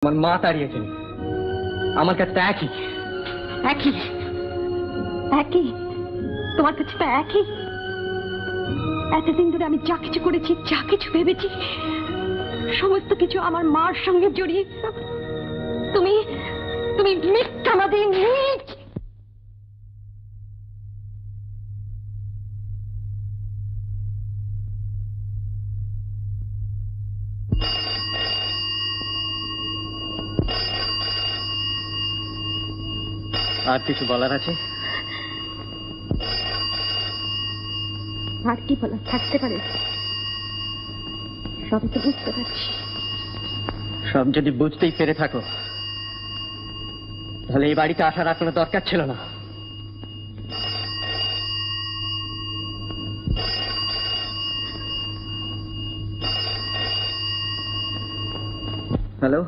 আমার মা তাড়িয়েছেন, আমার কাছে একই একই একই তোমার কাছে তো একই। এতদিন ধরে আমি যা কিছু করেছি, যা কিছু ভেবেছি, সমস্ত কিছু আমার মার সঙ্গে জড়িয়ে। তুমি তুমি মিথ্যাবাদী, নীচ। আর কিছু বলার আছে? আর কি বলার থাকতে পারে? সবই তো বুঝতে পারছি। সব যদি বুঝতেই পেরে থাকো, তাহলে এই বাড়িতে আসার আর কোনো দরকার ছিল না। হ্যালো।